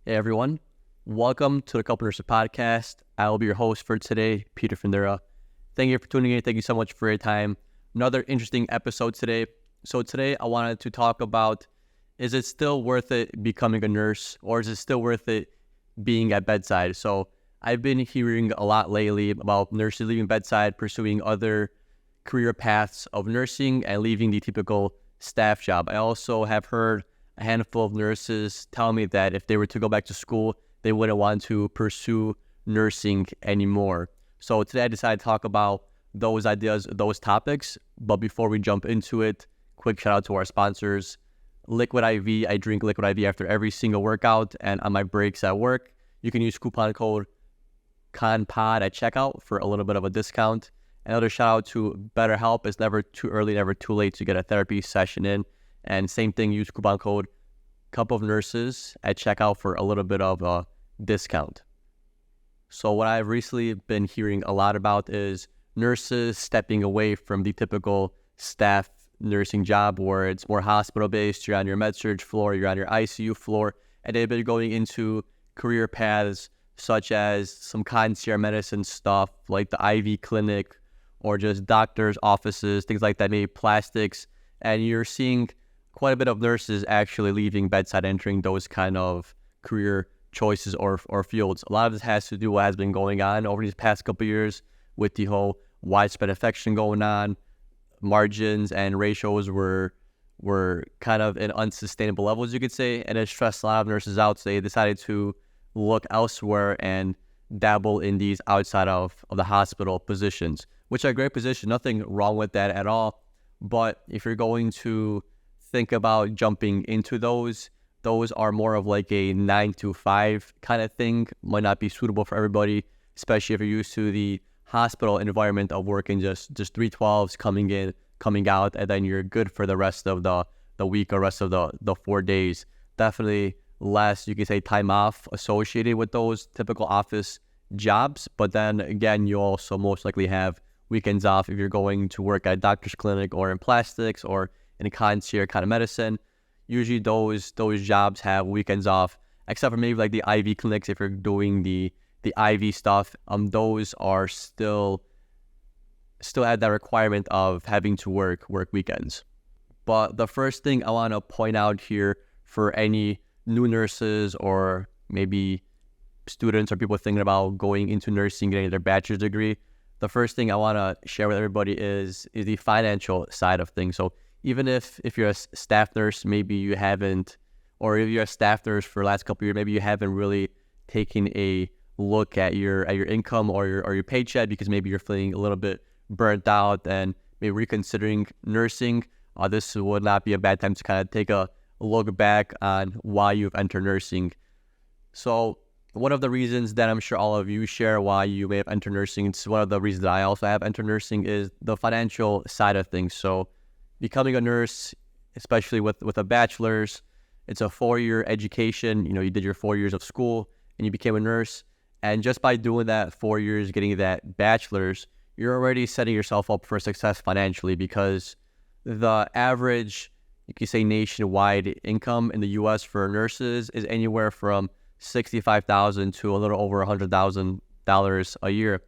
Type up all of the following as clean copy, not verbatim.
Hey everyone, welcome to the Couple Nurses Podcast. I will be your host for today, Peter Findera. Thank you for tuning in. Thank you so much for your time. Another interesting episode today. So today I wanted to talk about, is it still worth it becoming a nurse, or is it still worth it being at bedside? So I've been hearing a lot lately about nurses leaving bedside, pursuing other career paths of nursing and leaving the typical staff job. I also have heard a handful of nurses tell me that if they were to go back to school, they wouldn't want to pursue nursing anymore. So today I decided to talk about those ideas, those topics. But before we jump into it, quick shout out to our sponsors. Liquid IV. I drink Liquid IV after every single workout and on my breaks at work. You can use coupon code CONPOD at checkout for a little bit of a discount. Another shout out to BetterHelp. It's never too early, never too late to get a therapy session in. And same thing, use coupon code Cup of Nurses at checkout for a little bit of a discount. So what I've recently been hearing a lot about is nurses stepping away from the typical staff nursing job where it's more hospital-based. You're on your med-surg floor, you're on your ICU floor, and they've been going into career paths such as some concierge medicine stuff like the IV clinic or just doctors' offices, things like that, maybe plastics. And you're seeing quite a bit of nurses actually leaving bedside, entering those kind of career choices or fields. A lot of this has to do with what has been going on over these past couple of years with the whole widespread infection going on. Margins and ratios were kind of in unsustainable levels, you could say, and it stressed a lot of nurses out. So they decided to look elsewhere and dabble in these outside of the hospital positions, which are great positions. Nothing wrong with that at all. But if you're going to think about jumping into those are more of like a 9 to 5 kind of thing. Might not be suitable for everybody, especially if you're used to the hospital environment of working just 312s coming in, coming out, and then you're good for the rest of the week or rest of the 4 days. Definitely less, you can say, time off associated with those typical office jobs. But then again, you also most likely have weekends off if you're going to work at a doctor's clinic or in plastics or in a concierge kind of medicine. Usually those jobs have weekends off, except for maybe like the IV clinics. If you're doing the IV stuff, those are still at that requirement of having to work weekends. But the first thing I want to point out here for any new nurses or maybe students or people thinking about going into nursing, getting their bachelor's degree, the first thing I want to share with everybody is the financial side of things. So even if you're a staff nurse, maybe you haven't, or if you're a staff nurse for the last couple of years, maybe you haven't really taken a look at your income or your paycheck because maybe you're feeling a little bit burnt out and maybe reconsidering nursing. This would not be a bad time to kind of take a look back on why you've entered nursing. So one of the reasons that I'm sure all of you share why you may have entered nursing, it's one of the reasons that I also have entered nursing, is the financial side of things. So becoming a nurse, especially with a bachelor's, it's a 4-year education. You did your 4 years of school and you became a nurse. And just by doing that 4 years, getting that bachelor's, you're already setting yourself up for success financially, because the average, you could say, nationwide income in the U.S. for nurses is anywhere from $65,000 to a little over $100,000 a year,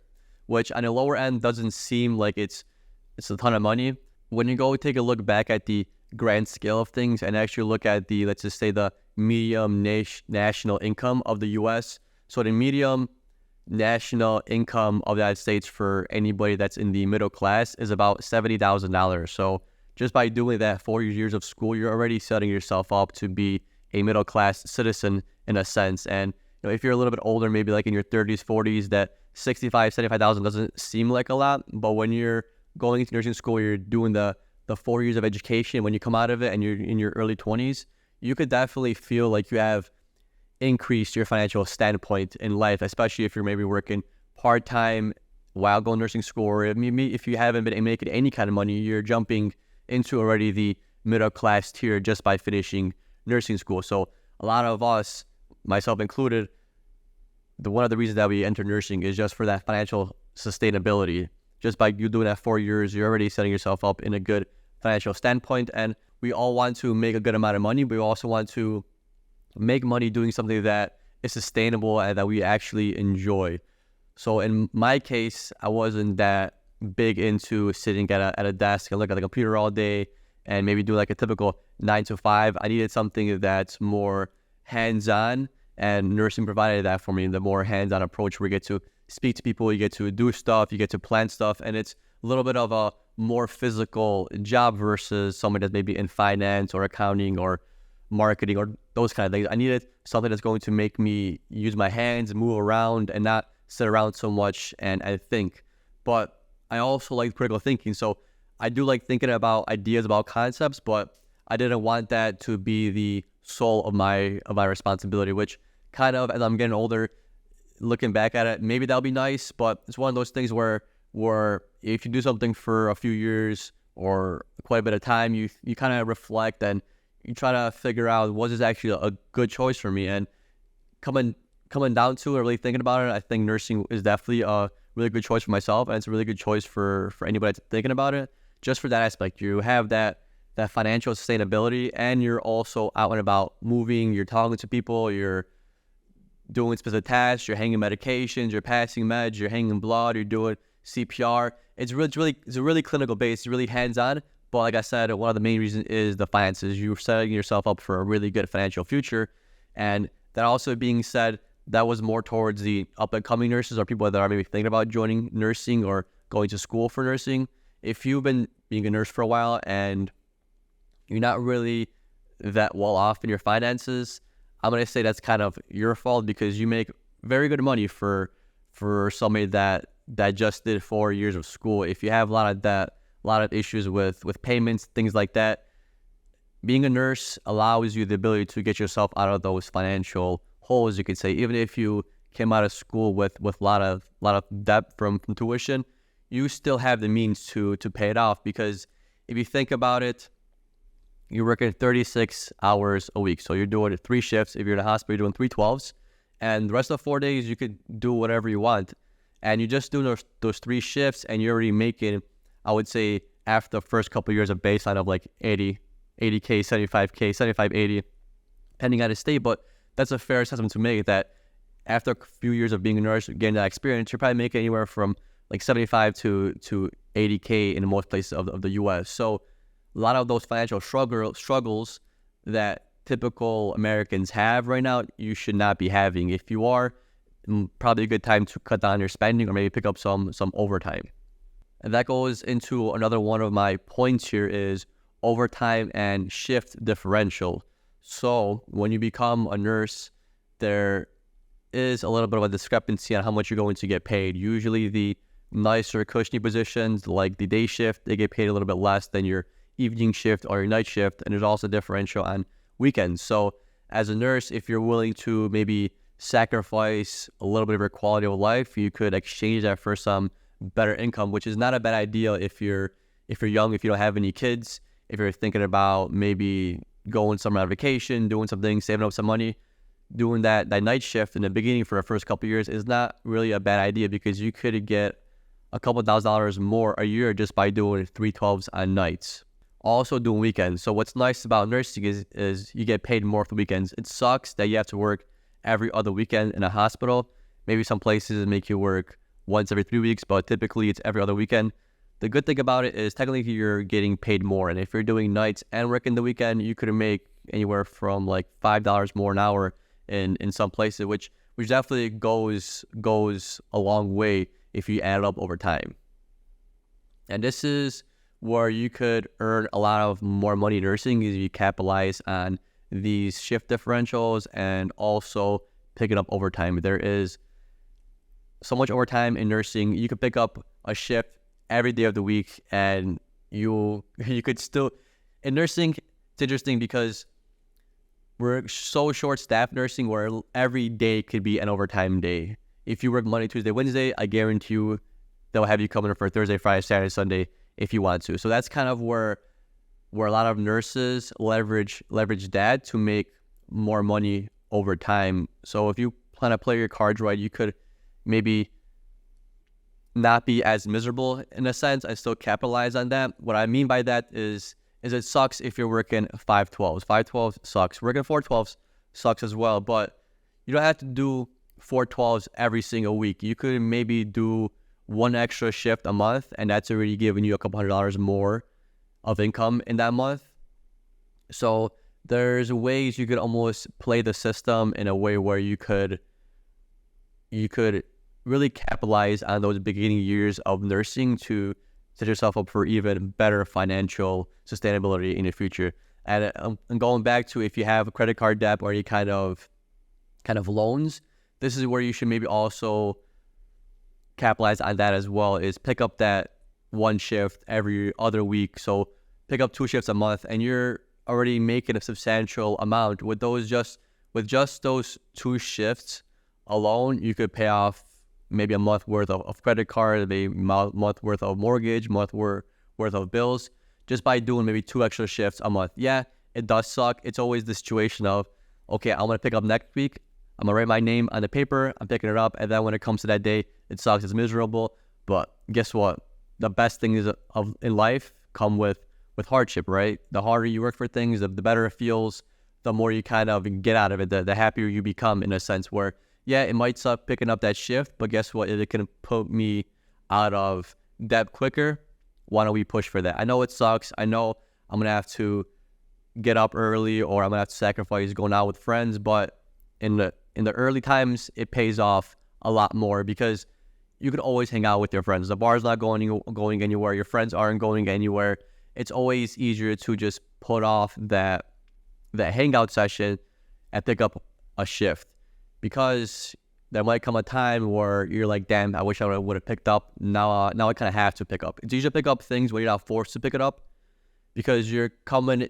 which on the lower end doesn't seem like it's a ton of money. When you go take a look back at the grand scale of things and actually look at the, let's just say, the medium national income of the U.S. So the medium national income of the United States for anybody that's in the middle class is about $70,000. So just by doing that 4 years of school, you're already setting yourself up to be a middle class citizen in a sense. And if you're a little bit older, maybe like in your 30s, 40s, that $75,000 doesn't seem like a lot. But when you're going into nursing school, you're doing the 4 years of education. When you come out of it and you're in your early 20s, you could definitely feel like you have increased your financial standpoint in life, especially if you're maybe working part-time while going to nursing school, or if you haven't been making any kind of money, you're jumping into already the middle class tier just by finishing nursing school. So a lot of us, myself included, one of the reasons that we enter nursing is just for that financial sustainability. Just by you doing that 4 years, you're already setting yourself up in a good financial standpoint. And we all want to make a good amount of money, but we also want to make money doing something that is sustainable and that we actually enjoy. So in my case, I wasn't that big into sitting at a desk and look at the computer all day and maybe do like a typical 9 to 5. I needed something that's more hands-on, and nursing provided that for me. The more hands-on approach where you get to speak to people, you get to do stuff, you get to plan stuff, and it's a little bit of a more physical job versus someone that's maybe in finance or accounting or marketing or those kind of things. I needed something that's going to make me use my hands, move around, and not sit around so much and think. But I also like critical thinking. So I do like thinking about ideas, about concepts, but I didn't want that to be the soul of my responsibility, which kind of, as I'm getting older, looking back at it, maybe that'll be nice, but it's one of those things where if you do something for a few years or quite a bit of time, you kind of reflect and you try to figure out, was this actually a good choice for me? And coming down to it, really thinking about it, I think nursing is definitely a really good choice for myself, and it's a really good choice for anybody that's thinking about it. Just for that aspect, you have that financial sustainability, and you're also out and about moving, you're talking to people, you're doing specific tasks, you're hanging medications, you're passing meds, you're hanging blood, you're doing CPR. It's a really clinical base, it's really hands-on. But like I said, one of the main reasons is the finances. You're setting yourself up for a really good financial future. And that also being said, that was more towards the up-and-coming nurses or people that are maybe thinking about joining nursing or going to school for nursing. If you've been being a nurse for a while and you're not really that well off in your finances, I'm going to say that's kind of your fault, because you make very good money for somebody that just did 4 years of school. If you have a lot of issues with payments, things like that, being a nurse allows you the ability to get yourself out of those financial holes, you could say. Even if you came out of school with a lot of debt from tuition, you still have the means to pay it off. Because if you think about it, you're working 36 hours a week. So you're doing 3 shifts. If you're in a hospital, you're doing 3 12s. And the rest of the 4 days, you could do whatever you want. And you're just doing those 3 shifts, and you're already making, I would say, after the first couple of years, of baseline of like 80K, 75K, 75, 80, depending on the state. But that's a fair assessment to make, that after a few years of being a nurse, getting that experience, you're probably making anywhere from like 75 to 80K in most places of the U.S. So a lot of those financial struggles that typical Americans have right now, you should not be having. If you are, probably a good time to cut down your spending or maybe pick up some overtime. And that goes into another one of my points here, is overtime and shift differential. So when you become a nurse, there is a little bit of a discrepancy on how much you're going to get paid. Usually the nicer, cushy positions, like the day shift, they get paid a little bit less than your evening shift or your night shift. And there's also differential on weekends. So as a nurse, if you're willing to maybe sacrifice a little bit of your quality of life, you could exchange that for some better income, which is not a bad idea if you're young, if you don't have any kids, if you're thinking about maybe going somewhere on vacation, doing something, saving up some money. Doing that night shift in the beginning for the first couple of years is not really a bad idea, because you could get a couple $1,000s more a year just by doing 3 12s on nights. Also doing weekends. So what's nice about nursing is you get paid more for weekends. It sucks that you have to work every other weekend in a hospital. Maybe some places make you work once every 3 weeks, but typically it's every other weekend. The good thing about it is technically you're getting paid more. And if you're doing nights and working the weekend, you could make anywhere from like $5 more an hour in some places, which definitely goes a long way if you add it up over time. And this is where you could earn a lot of more money in nursing, is you capitalize on these shift differentials and also picking up overtime. There is so much overtime in nursing. You could pick up a shift every day of the week, and you could still, in nursing, it's interesting because we're so short-staffed nursing where every day could be an overtime day. If you work Monday, Tuesday, Wednesday, I guarantee you they'll have you come in for Thursday, Friday, Saturday, Sunday if you want to. So that's kind of where a lot of nurses leverage that to make more money over time. So if you plan to play your cards right, you could maybe not be as miserable in a sense and still capitalize on that. What I mean by that is it sucks if you're working 5 12s. 5 12s sucks. Working 4 12s sucks as well, but you don't have to do 412s every single week. You could maybe do one extra shift a month, and that's already giving you a couple $100 more of income in that month. So there's ways you could almost play the system in a way where you could really capitalize on those beginning years of nursing to set yourself up for even better financial sustainability in the future. And going back to, if you have a credit card debt or any kind of loans, this is where you should maybe also capitalize on that as well, is pick up that one shift every other week. So pick up 2 shifts a month, and you're already making a substantial amount. With just those 2 shifts alone, you could pay off maybe a month worth of credit card, maybe month worth of mortgage, month worth of bills, just by doing maybe 2 extra shifts a month. Yeah, it does suck. It's always the situation of, okay, I'm going to pick up next week. I'm going to write my name on the paper. I'm picking it up. And then when it comes to that day, it sucks. It's miserable. But guess what? The best things in life come with hardship, right? The harder you work for things, the better it feels, the more you kind of get out of it, the happier you become, in a sense where, yeah, it might suck picking up that shift, but guess what? If it can put me out of debt quicker, why don't we push for that? I know it sucks. I know I'm going to have to get up early, or I'm going to have to sacrifice going out with friends, but in the early times, it pays off a lot more because you can always hang out with your friends. The bar's not going anywhere. Your friends aren't going anywhere. It's always easier to just put off that hangout session and pick up a shift, because there might come a time where you're like, damn, I wish I would have picked up. Now I kind of have to pick up. It's easier to pick up things when you're not forced to pick it up, because you're coming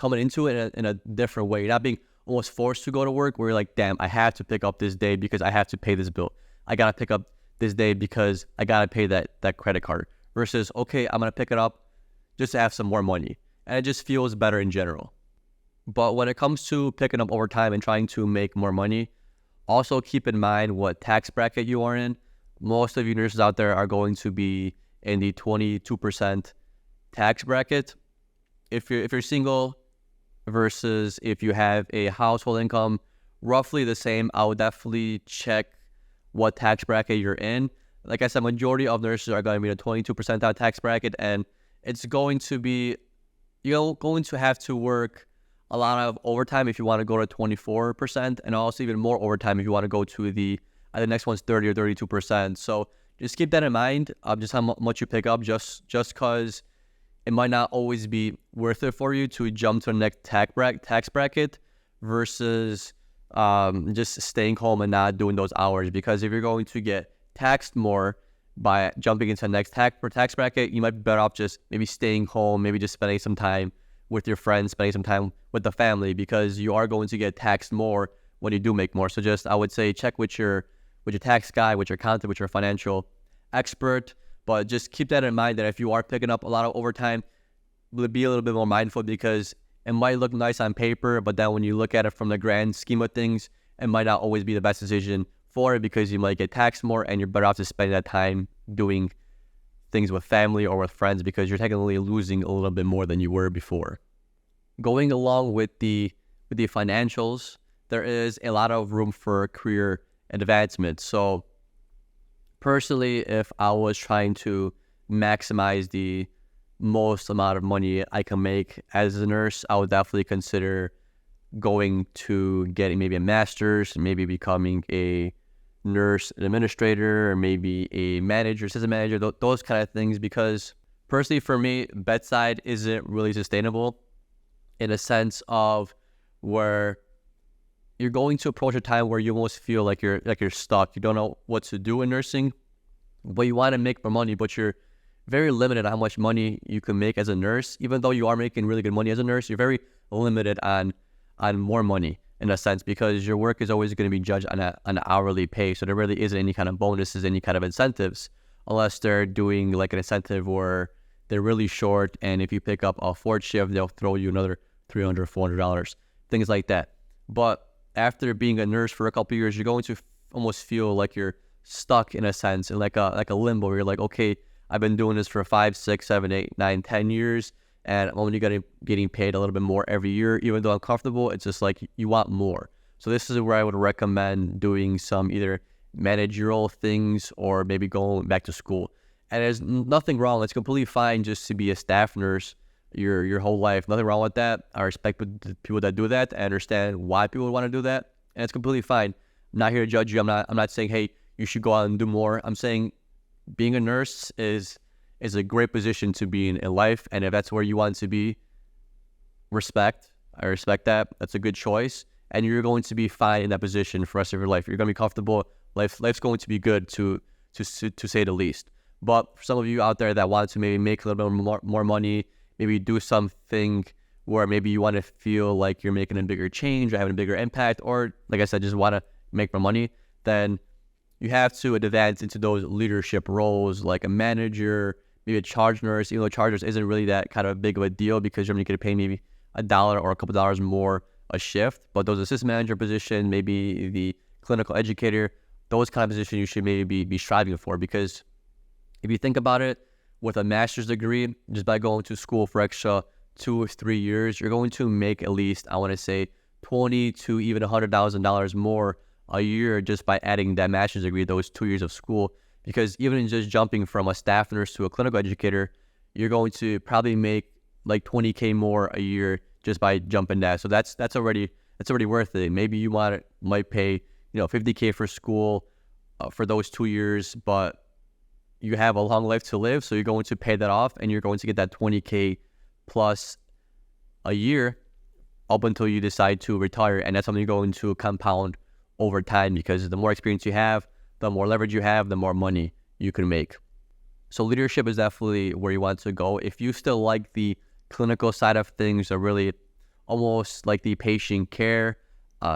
into it in a different way. You're not being almost forced to go to work where you're like, damn, I have to pick up this day because I have to pay this bill. I got to pick up this day because I got to pay that credit card. Versus, okay, I'm going to pick it up just to have some more money. And it just feels better in general. But when it comes to picking up overtime and trying to make more money, also keep in mind what tax bracket you are in. Most of you nurses out there are going to be in the 22% tax bracket. If you're single versus if you have a household income, roughly the same. I would definitely check what tax bracket you're in. Like I said, majority of nurses are going to be in the 22% tax bracket, and it's going to be, you're going to have to work a lot of overtime if you want to go to 24%, and also even more overtime if you want to go to the next one's 30 or 32%. So just keep that in mind, just how much you pick up, just because it might not always be worth it for you to jump to the next tax bracket versus just staying home and not doing those hours. Because if you're going to get taxed more by jumping into the next tax bracket, you might be better off just maybe staying home, maybe just spending some time with your friends, spending some time with the family, because you are going to get taxed more when you do make more. So just, I would say, check with your tax guy, with your accountant, with your financial expert. But just keep that in mind, that if you are picking up a lot of overtime, be a little bit more mindful, because it might look nice on paper, but then when you look at it from the grand scheme of things, it might not always be the best decision for it, because you might get taxed more and you're better off to spend that time doing things with family or with friends, because you're technically losing a little bit more than you were before. Going along with the financials, there is a lot of room for career advancement. So personally, if I was trying to maximize the most amount of money I can make as a nurse, I would definitely consider going to getting maybe a master's, maybe becoming a nurse administrator, or maybe a manager, assistant manager, those kind of things. Because personally for me, bedside isn't really sustainable, in a sense of where you're going to approach a time where you almost feel like you're stuck. You don't know what to do in nursing, but you want to make more money, but you're very limited on how much money you can make as a nurse. Even though you are making really good money as a nurse, you're very limited on more money, in a sense, because your work is always going to be judged on an hourly pay. So there really isn't any kind of bonuses, any kind of incentives, unless they're doing like an incentive where they're really short, and if you pick up a 4th shift, they'll throw you another $300, $400, things like that. But after being a nurse for a couple of years, you're going to almost feel like you're stuck, in a sense, in like a limbo, where you're like, okay, I've been doing this for 5, 6, 7, 8, 9, 10 years, and I'm only getting paid a little bit more every year. Even though I'm comfortable, it's just like you want more. So this is where I would recommend doing some either managerial things or maybe going back to school. And there's nothing wrong. It's completely fine just to be a staff nurse your whole life. Nothing wrong with that. I respect the people that do that. I understand why people would want to do that, and it's completely fine. I'm not here to judge you. I'm not saying, hey, you should go out and do more. I'm saying being a nurse is a great position to be in life, and if that's where you want to be, I respect that. That's a good choice, and you're going to be fine in that position for the rest of your life. You're going to be comfortable. Life's going to be good to say the least. But for some of you out there that want to maybe make a little bit more money, maybe do something where maybe you want to feel like you're making a bigger change or having a bigger impact, or like I said, just want to make more money, then you have to advance into those leadership roles like a manager, maybe a charge nurse, even though charge nurse isn't really that kind of big of a deal because you're only going to pay maybe $1 or a couple dollars more a shift. But those assistant manager position, maybe the clinical educator, those kind of positions you should maybe be striving for, because if you think about it, with a master's degree, just by going to school for extra 2 or 3 years, you're going to make at least, I want to say, $20,000 to even $100,000 more a year just by adding that master's degree, those 2 years of school. Because even just jumping from a staff nurse to a clinical educator, you're going to probably make like $20,000 more a year just by jumping that. So that's already worth it. Maybe you might pay $50,000 for school for those 2 years, but you have a long life to live, so you're going to pay that off, and you're going to get that $20,000 plus a year up until you decide to retire, and that's something you're going to compound over time, because the more experience you have, the more leverage you have, the more money you can make. So leadership is definitely where you want to go. If you still like the clinical side of things, or really almost like the patient care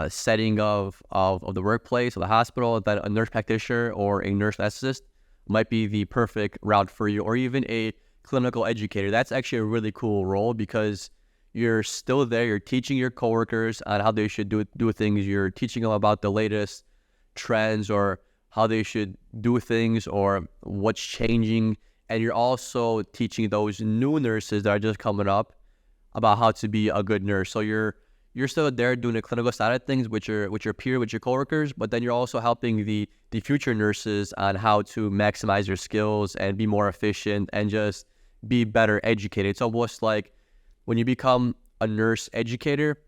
setting of the workplace or the hospital, that a nurse practitioner or a nurse anesthetist might be the perfect route for you, or even a clinical educator. That's actually a really cool role because you're still there. You're teaching your coworkers on how they should do things. You're teaching them about the latest trends or how they should do things or what's changing. And you're also teaching those new nurses that are just coming up about how to be a good nurse. So you're still there doing the clinical side of things with your peer, with your coworkers, but then you're also helping the future nurses on how to maximize their skills and be more efficient and just be better educated. It's almost like when you become a nurse educator,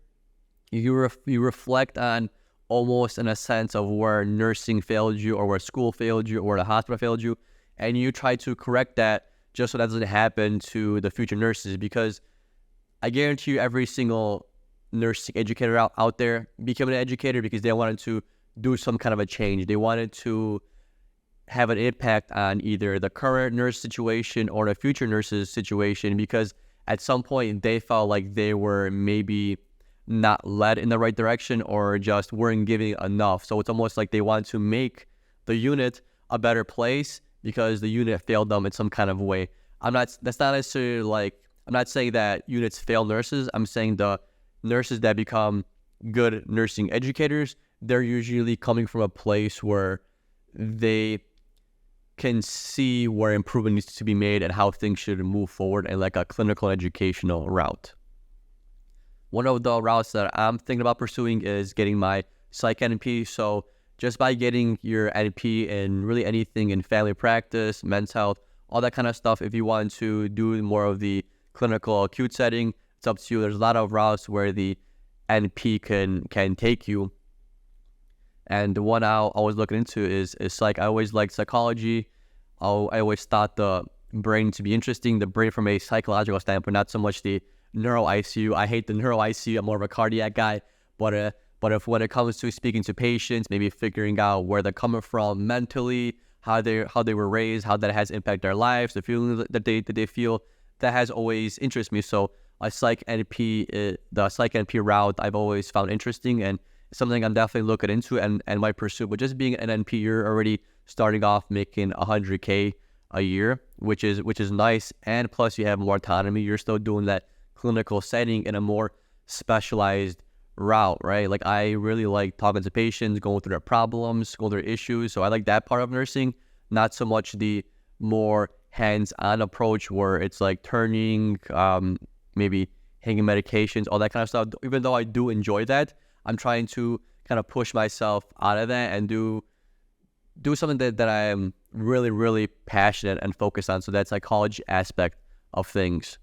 you reflect on almost in a sense of where nursing failed you or where school failed you or where the hospital failed you, and you try to correct that just so that doesn't happen to the future nurses. Because I guarantee you every single nursing educator out there became an educator because they wanted to do some kind of a change. They wanted to have an impact on either the current nurse situation or the future nurses situation, because at some point they felt like they were maybe not led in the right direction or just weren't giving enough. So it's almost like they want to make the unit a better place because the unit failed them in some kind of way. That's not necessarily like, I'm not saying that units fail nurses. I'm saying the nurses that become good nursing educators, they're usually coming from a place where they can see where improvement needs to be made and how things should move forward in like a clinical educational route. One of the routes that I'm thinking about pursuing is getting my psych NP. So just by getting your NP in really anything in family practice, men's health, all that kind of stuff, if you want to do more of the clinical acute setting, it's up to you. There's a lot of routes where the NP can take you. And the one I always looking into is psych. I always liked psychology. I always thought the brain to be interesting, the brain from a psychological standpoint, not so much the neuro ICU. I hate the neuro ICU. I'm more of a cardiac guy. But if when it comes to speaking to patients, maybe figuring out where they're coming from mentally, how they were raised, how that has impacted their lives, the feelings that they feel, that has always interested me. So the psych NP route I've always found interesting and something I'm definitely looking into and might pursue. But just being an NP, you're already starting off making $100,000 a year, which is nice. And plus you have more autonomy. You're still doing that clinical setting in a more specialized route, right? Like I really like talking to patients, going through their problems, going through their issues. So I like that part of nursing, not so much the more hands-on approach where it's like turning, maybe hanging medications, all that kind of stuff. Even though I do enjoy that, I'm trying to kind of push myself out of that and do something that I am really, really passionate and focused on. So that psychology aspect of things.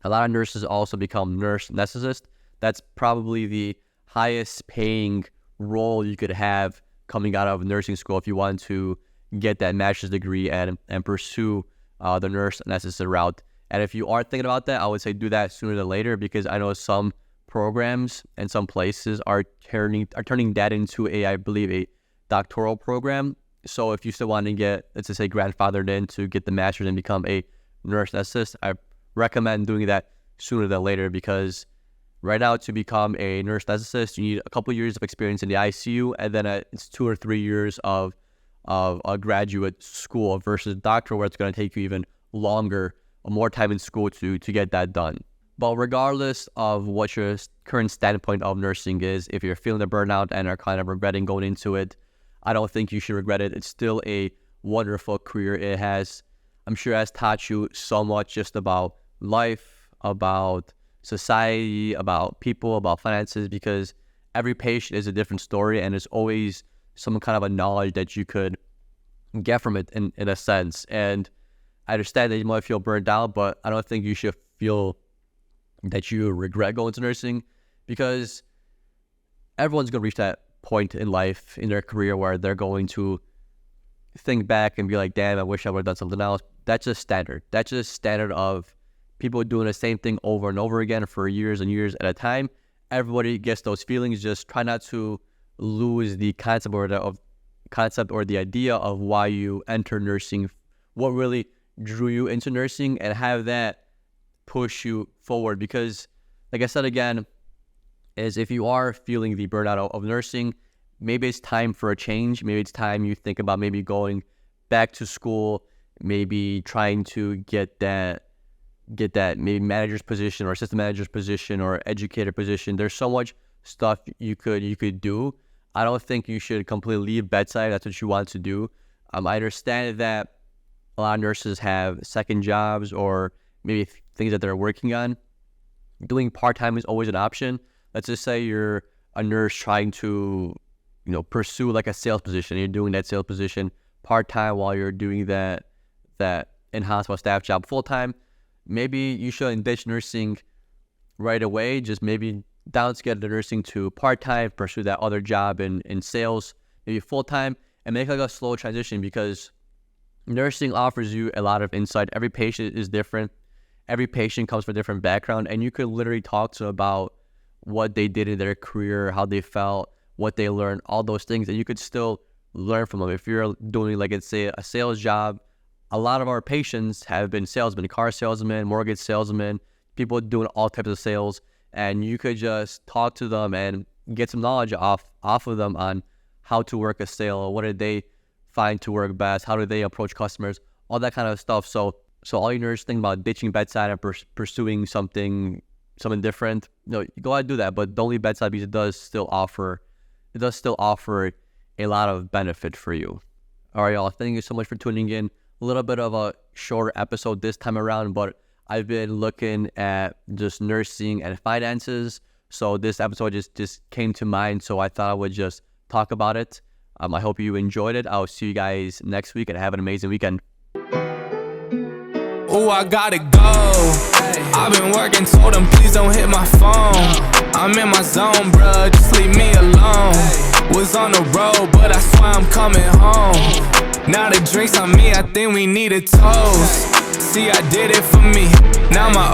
A lot of nurses also become nurse anesthetists. That's probably the highest paying role you could have coming out of nursing school if you want to get that master's degree and pursue the nurse anesthetist route. And if you are thinking about that, I would say do that sooner than later, because I know some programs and some places are turning that into I believe a doctoral program. So if you still want to get, let's just say, grandfathered in to get the master's and become a nurse anesthetist, I recommend doing that sooner than later, because right now to become a nurse anesthetist, you need a couple years of experience in the ICU, and then it's 2 or 3 years of a graduate school versus doctor, where it's going to take you even longer, more time in school to get that done. But regardless of what your current standpoint of nursing is, if you're feeling the burnout and are kind of regretting going into it, I don't think you should regret it. It's still a wonderful career. I'm sure it has taught you so much just about life, about society, about people, about finances, because every patient is a different story, and there's always some kind of a knowledge that you could get from it in a sense. And I understand that you might feel burned out, but I don't think you should feel that you regret going to nursing, because everyone's going to reach that point in life, in their career, where they're going to think back and be like, damn, I wish I would have done something else. That's just standard. That's just standard of people doing the same thing over and over again for years and years at a time. Everybody gets those feelings. Just try not to lose the concept or the idea of why you enter nursing, what really drew you into nursing, and have that push you forward. Because like I said again, is if you are feeling the burnout of nursing, maybe it's time for a change. Maybe it's time you think about maybe going back to school, maybe trying to get that maybe manager's position or assistant manager's position or educator position. There's so much stuff you could do. I don't think you should completely leave bedside. That's what you want to do. I understand that a lot of nurses have second jobs or maybe things that they're working on. Doing part-time is always an option. Let's just say you're a nurse trying to, pursue like a sales position. You're doing that sales position part-time while you're doing that in-hospital staff job full-time. Maybe you shouldn't ditch nursing right away. Just maybe downscale the nursing to part-time, pursue that other job in sales, maybe full-time, and make like a slow transition, because nursing offers you a lot of insight. Every patient is different. Every patient comes from a different background, and you could literally talk to them about what they did in their career, how they felt, what they learned, all those things, and you could still learn from them. If you're doing, like, let's say, a sales job, a lot of our patients have been salesmen, car salesmen, mortgage salesmen, people doing all types of sales, and you could just talk to them and get some knowledge off of them on how to work a sale, what did they find to work best, how do they approach customers, all that kind of stuff. So all you nurses think about ditching bedside and pursuing something different, you go ahead and do that, but don't leave bedside, because it does still offer a lot of benefit for you. All right, y'all, thank you so much for tuning in. A little bit of a shorter episode this time around, but I've been looking at just nursing and finances, so this episode just came to mind, so I thought I would just talk about it. I hope you enjoyed it. I'll see you guys next week, and have an amazing weekend. Oh, I gotta go. I've been working, told them please don't hit my phone. I'm in my zone, bruh, just leave me alone. Was on the road, but I swear I'm coming home. Now the drinks on me, I think we need a toast. See, I did it for me, now my